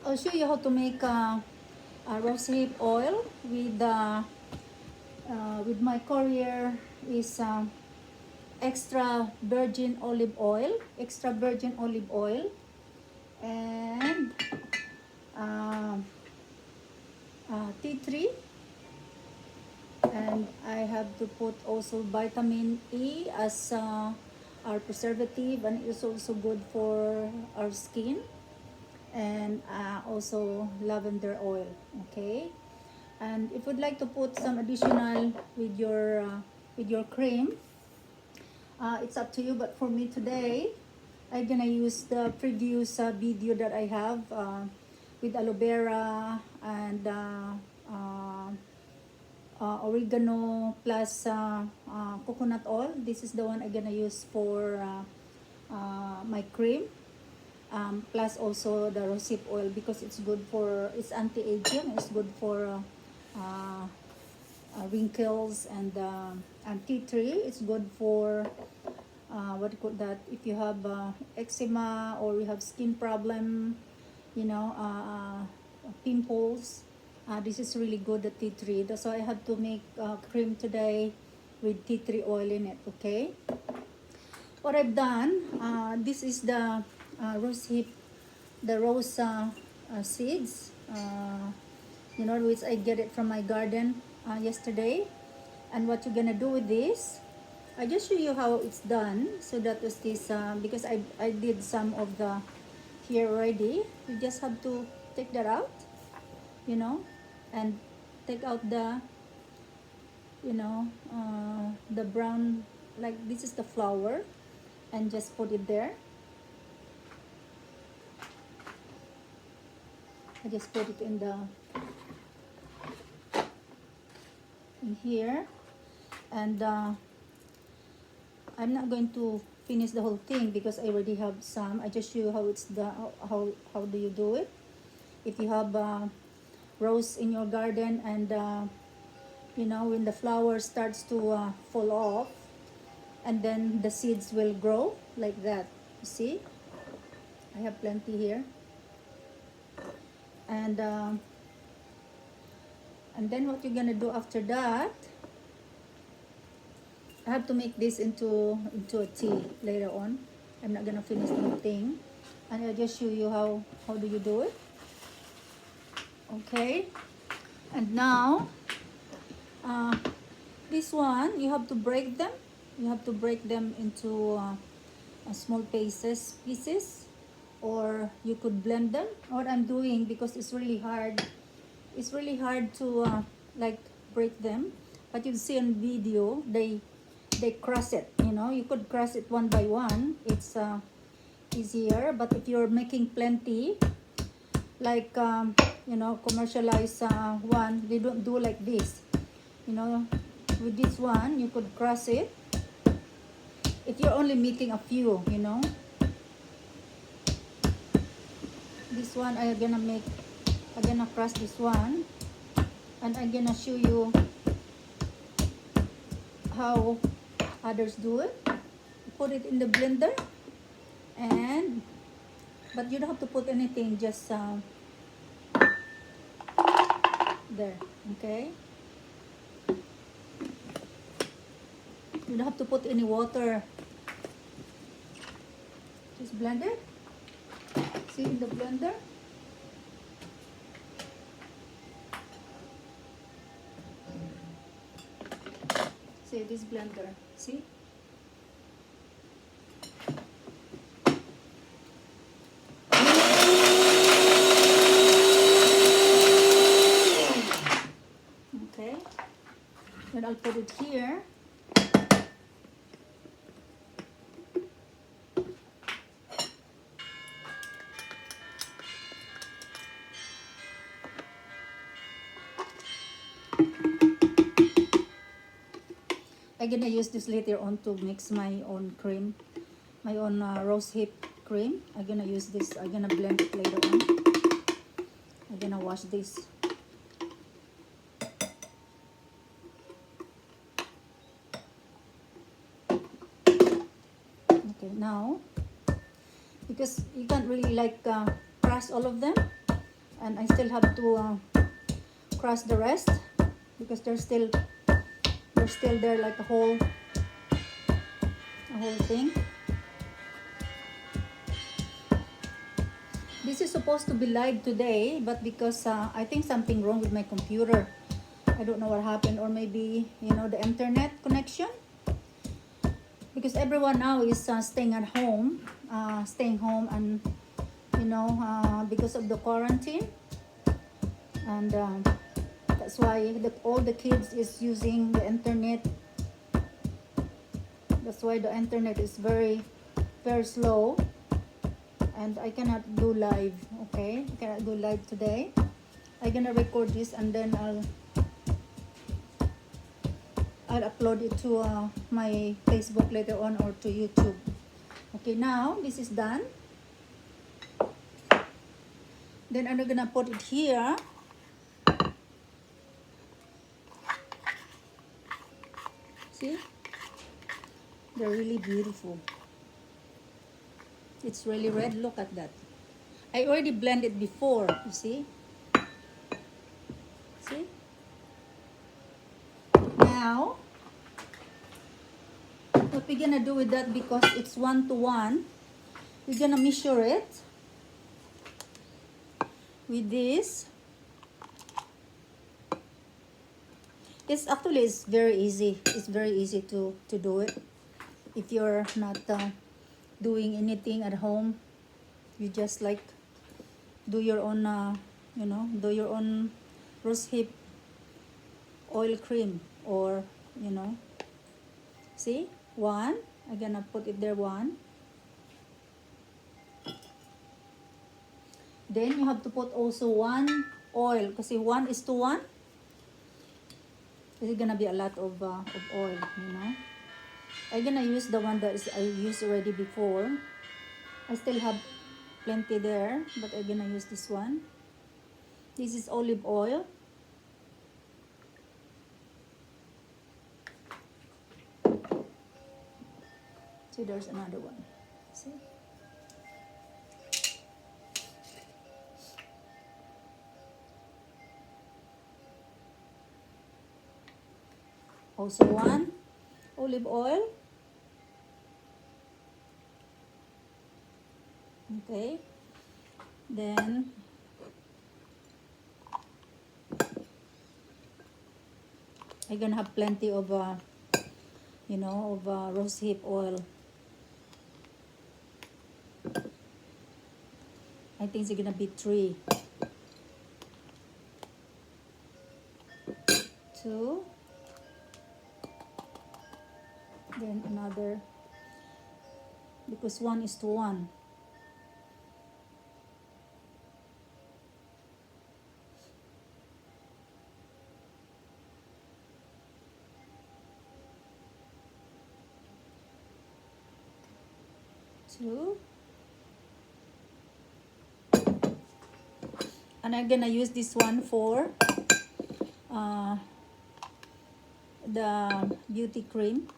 I'll show you how to make a rosehip oil with my courier is extra virgin olive oil, and uh, tea tree, and I have to put also vitamin E as our preservative, and it's also good for our skin, and also lavender oil. Okay, and if you'd like to put some additional with your cream, it's up to you, but for me today I'm gonna use the previous video that I have with aloe vera and oregano plus coconut oil. This is the one I'm gonna use for my cream, plus also the rosehip oil, because it's good for, it's anti-aging, it's good for wrinkles, and tea tree, it's good for what do you call that, if you have eczema or you have skin problem, you know, pimples. This is really good, the tea tree. That's why I have to make cream today with tea tree oil in it. Okay, what I've done, this is the rosehip, the rose seeds, you know, which I get it from my garden yesterday. And what you're gonna do with this, I just show you how it's done. So that was this, because I did some of the here already. You just have to take that out, you know, and take out the, you know, the brown, like this is the flower, and just put it there. I just put it in the, in here, and I'm not going to finish the whole thing because I already have some. I just show you how it's the, how do you do it. If you have rose in your garden, and you know, when the flower starts to fall off, and then the seeds will grow like that. You see, I have plenty here, and then what you're gonna do after that, I have to make this into a tea later on. I'm not gonna finish the whole thing, and I'll just show you how do you do it. Okay, and now this one, you have to break them. You have to break them into small pieces, or you could blend them. What I'm doing, because it's really hard. It's really hard to like break them, but you see on video they crush it. You know, you could crush it one by one. It's easier. But if you're making plenty, like you know, commercialized one, they don't do like this. You know, with this one you could crush it. If you're only making a few, you know, this one I'm gonna crush this one, and I'm gonna show you how others do it. Put it in the blender, and but you don't have to put anything, just there. Okay, you don't have to put any water, just blend it. See, in the blender, see this blender, see. Okay, then I'll put it here. I'm gonna use this later on to mix my own cream, my own rosehip cream. I'm gonna use this. I'm gonna blend it later on. I'm gonna wash this. Okay, now, because you can't really like crush all of them, and I still have to crush the rest because they're still there, like a whole thing. This is supposed to be live today, but because I think something wrong with my computer, I don't know what happened, or maybe, you know, the internet connection, because everyone now is staying home, and you know, because of the quarantine, and that's why all the kids is using the internet. That's why the internet is very slow, and I cannot do live. Okay, I cannot do live today. I'm gonna record this and then I'll upload it to my Facebook later on, or to YouTube. Okay, now this is done. Then I'm gonna put it here. See? They're really beautiful. It's really red. Look at that. I already blended before, you see? See? Now, what we're gonna do with that, because it's 1:1, we're gonna measure it with this. It's actually very easy. It's very easy to do it. If you're not doing anything at home, you just like do your own, you know, do your own Rosehip oil cream, or, you know, see, one, I'm gonna put it there, one. Then you have to put also one oil, kasi 1:1. This is gonna be a lot of oil, you know. I'm gonna use the one that I used already before. I still have plenty there, but I'm gonna use this one. This is olive oil. See, there's another one. See? Also one olive oil. Okay. Then I'm gonna have plenty of you know, of rosehip oil. I think it's gonna be 3, 2, then another, because 1:1. Two. And I'm gonna use this one for the beauty cream.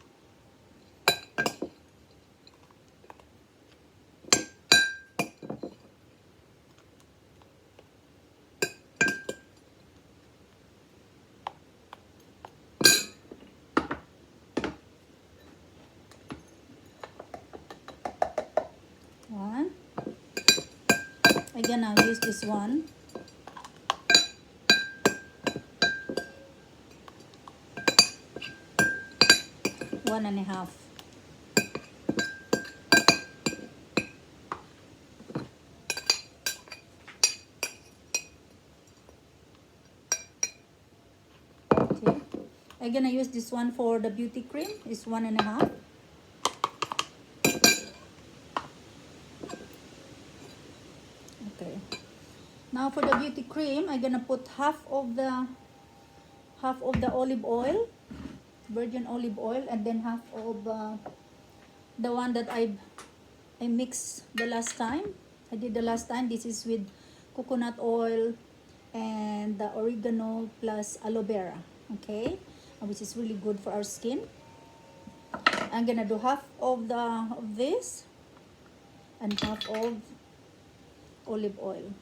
One. I'm gonna use this one. One and a half. Okay. I'm gonna use this one for the beauty cream. It's 1.5. Okay. Now for the beauty cream, I'm gonna put half of the olive oil, virgin olive oil, and then half of the one that I mixed the last time. I did the last time. This is with coconut oil and the oregano plus aloe vera. Okay, which is really good for our skin. I'm gonna do half of this and half of olive oil.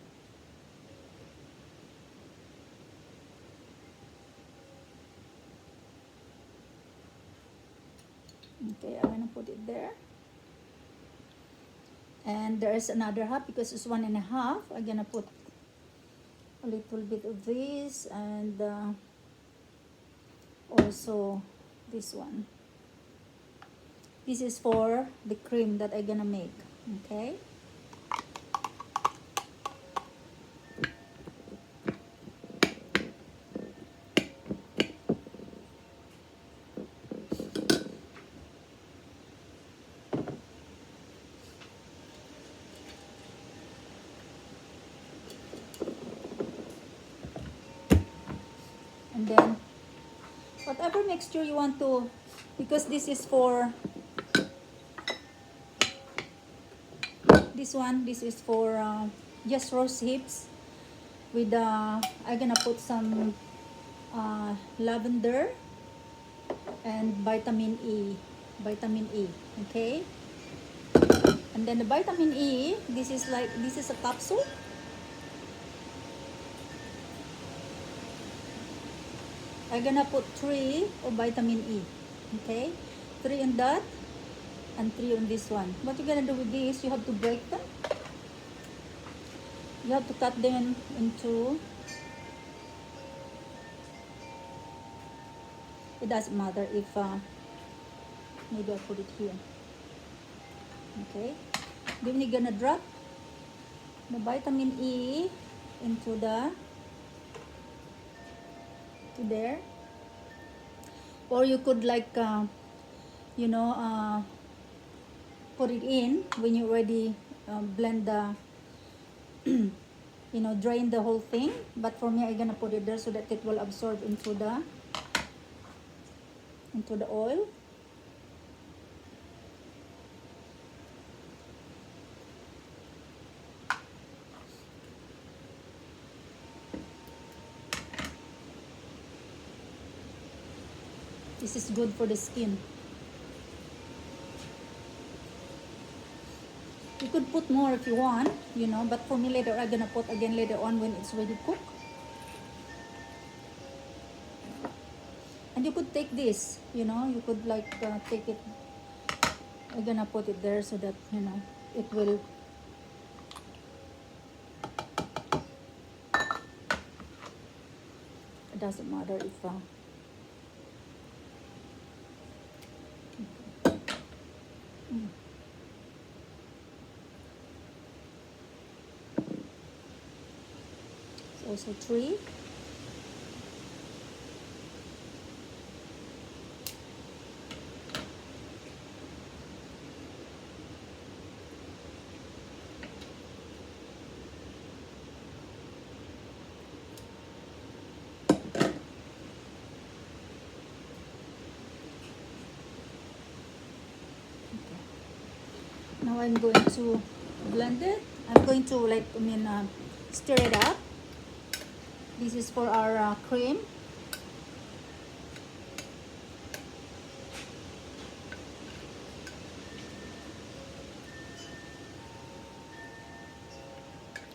Okay, I'm gonna put it there. And there's another half because it's 1.5. I'm gonna put a little bit of this, and also this one. This is for the cream that I'm gonna make. Okay. And then whatever mixture you want to, because this is for this is for just rose hips with I'm gonna put some lavender and vitamin E. Okay. And then the vitamin E, this is a capsule. I'm gonna put 3 of vitamin E. Okay, 3 on that and 3 on this one. What you're gonna do with this, you have to break them. You have to cut them into, it doesn't matter if maybe I'll put it here. Okay, then you're gonna drop the vitamin E into to there, or you could like you know put it in when you already blend the you know, drain the whole thing. But for me, I'm gonna put it there so that it will absorb into the oil. This is good for the skin. You could put more if you want, you know, but for me later I'm gonna put again later on when it's ready cooked. And you could take this, you know, you could like take it. I'm gonna put it there so that, you know, it will. It doesn't matter if it's also 3. Now I'm going to blend it. I'm going to like, stir it up. This is for our cream.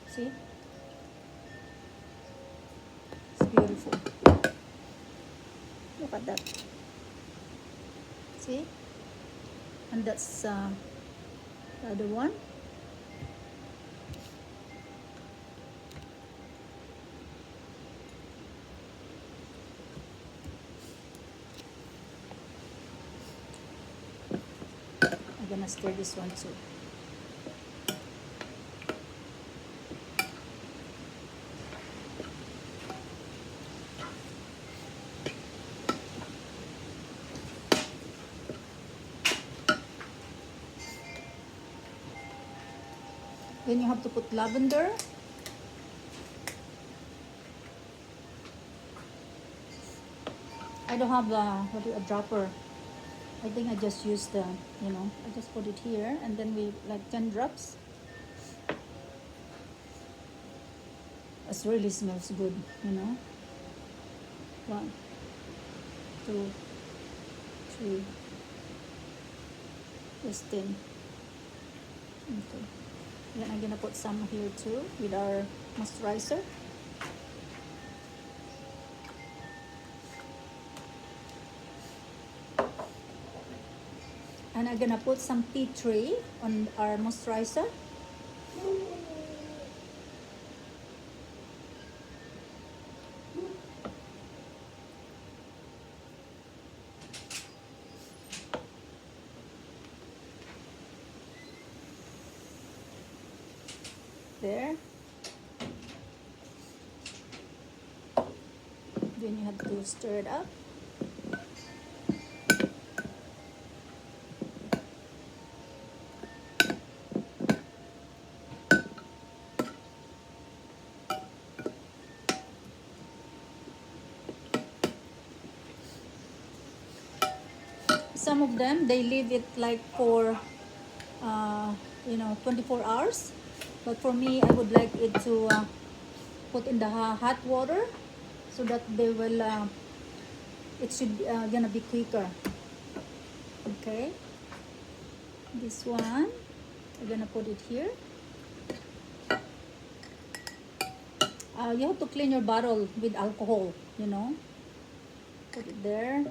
See? It's beautiful. Look at that. See? And that's the other one. I'm gonna stir this one too. Then you have to put lavender. I don't have a dropper. I think I just used the, you know, I just put it here, and then we like 10 drops. It really smells good, you know. 1, 2, 3, just 10. Okay. Then I'm gonna put some here too with our moisturizer. And I'm gonna put some tea tree on our moisturizer. There. Then you have to stir it up. Some of them, they leave it like for 24 hours, but for me I would like it to put in the hot water so that they will it should gonna be quicker. Okay, this one I'm gonna put it here. You have to clean your bottle with alcohol, put it there.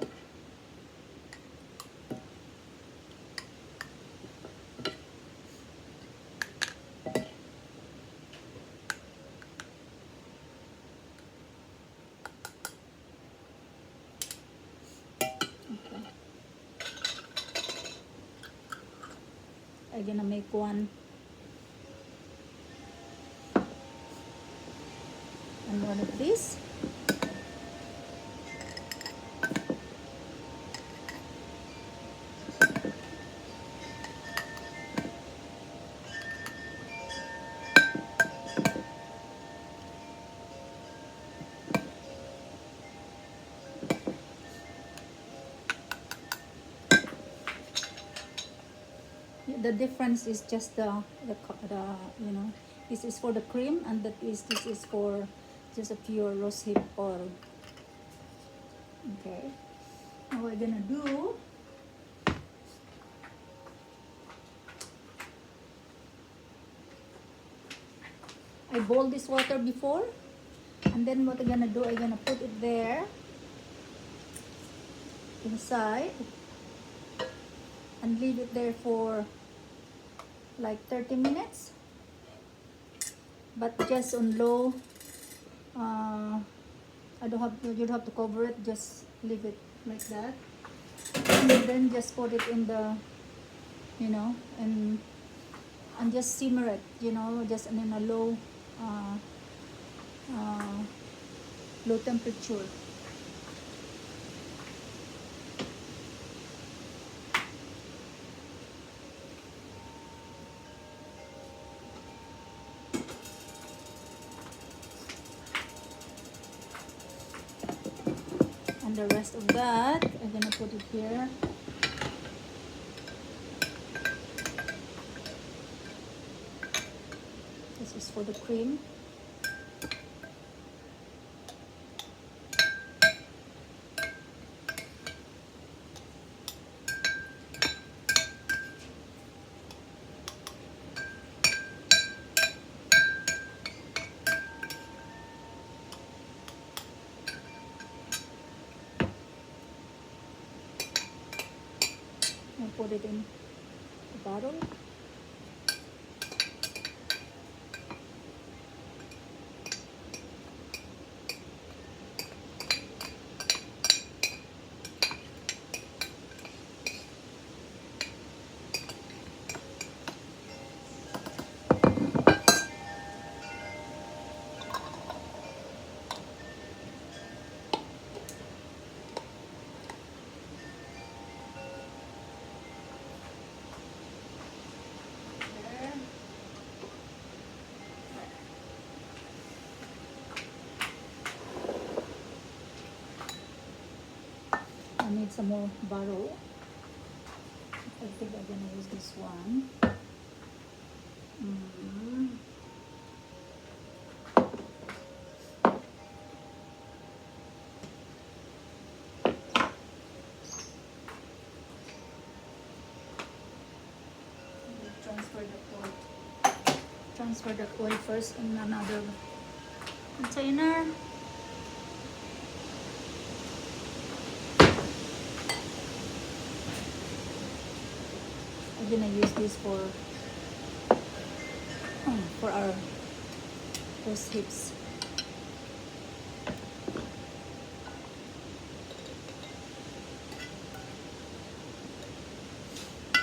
I'm gonna make one and one of these. The difference is just the this is for the cream, and this is for just a pure rosehip oil. Okay, now we're gonna do I boiled this water before, and then what I'm gonna do, I'm gonna put it there inside and leave it there for like 30 minutes, but just on low. I don't have to, you don't have to cover it, just leave it like that, and then just put it in the and just simmer it, just in a low low temperature. And the rest of that, I'm gonna put it here. This is for the cream. Put it in the bottle. I need some more bottle. I think I'm gonna use this one. Transfer the oil first in another container. gonna use this for our Rosehips.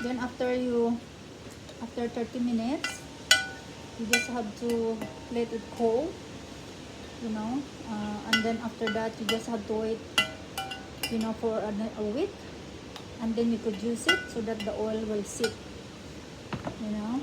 Then after 30 minutes, you just have to let it cool, you know, and then after that you just have to wait, you know, for a week, and then you could use it so that the oil will sit, you know.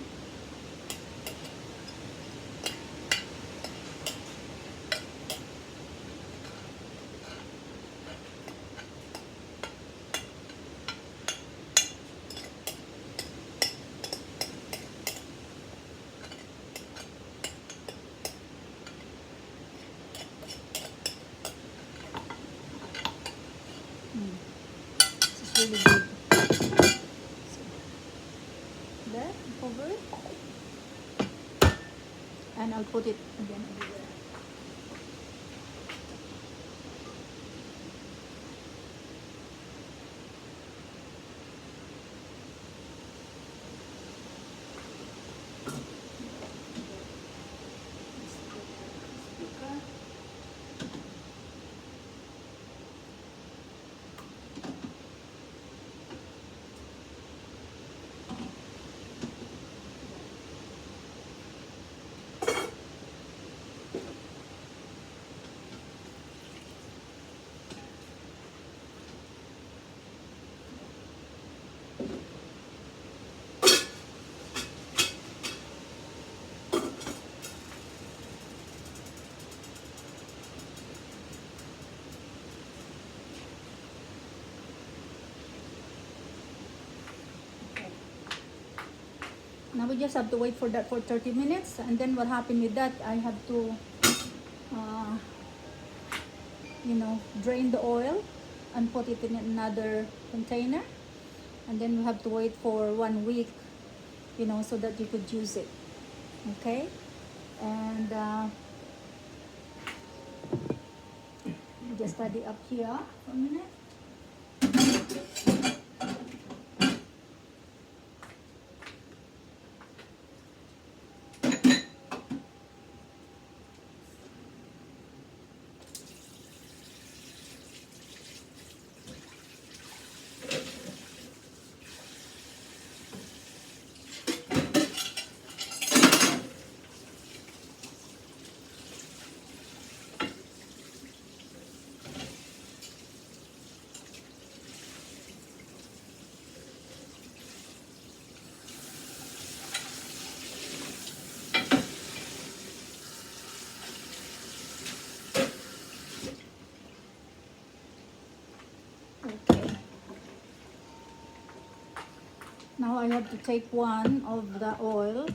This is really good. So, there, cover it, and I'll put it again everywhere. Now we just have to wait for that for 30 minutes, and then what happened with that, I have to you know, drain the oil and put it in another container, and then we have to wait for 1 week, you know, so that you could use it. Okay, and just study up here for a minute. Okay. Now I have to take one of the oil,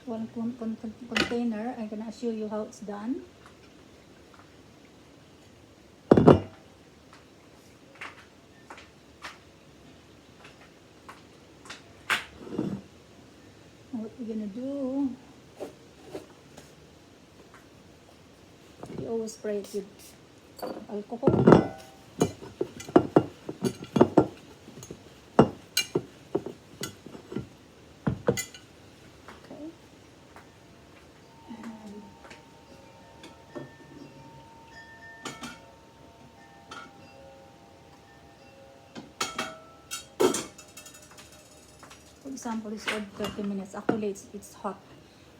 one container. I'm gonna show you how it's done. What we're gonna do, you always spray it with alcohol. For example, it's already 30 minutes. Actually, it's hot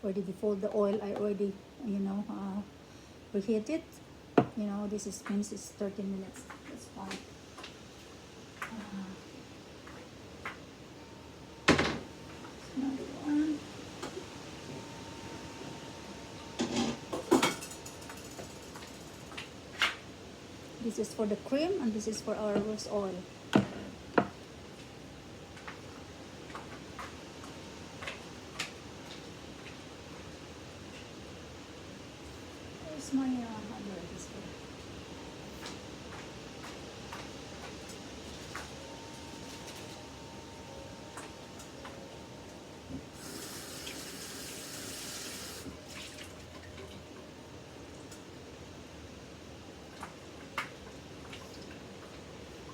already. Before the oil, I already, you know, preheat it. You know, this is means it's 30 minutes. That's fine. Another one. This is for the cream, and this is for our rose oil. Where's my other this one?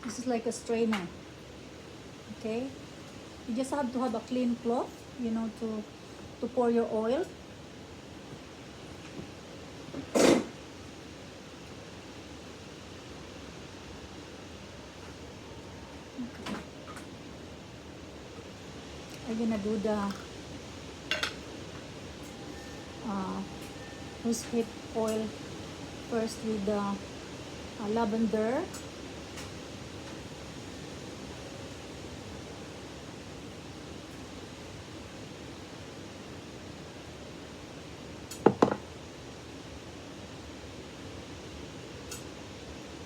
This is like a strainer. Okay, You just have to have a clean cloth, you know, to pour your oil. Okay. I'm gonna do the rosehip oil first with the lavender.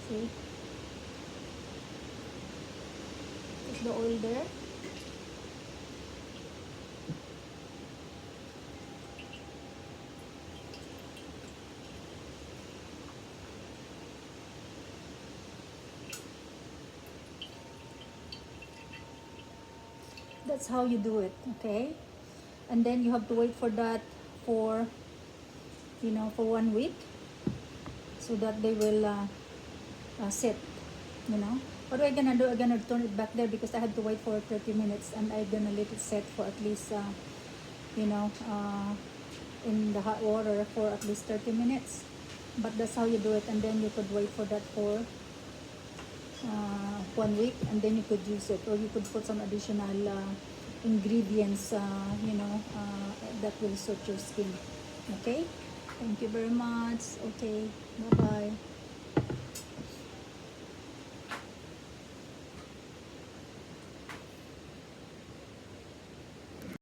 See? Is the oil there? That's how you do it, okay? And then you have to wait for that for, you know, for 1 week, so that they will set, you know. What am I gonna do? I'm gonna turn it back there because I had to wait for 30 minutes, and I'm gonna let it set for at least, you know, in the hot water for at least 30 minutes. But that's how you do it, and then you could wait for that for 1 week, and then you could use it, or you could put some additional ingredients, you know, that will suit your skin. Okay, thank you very much. Okay, bye bye.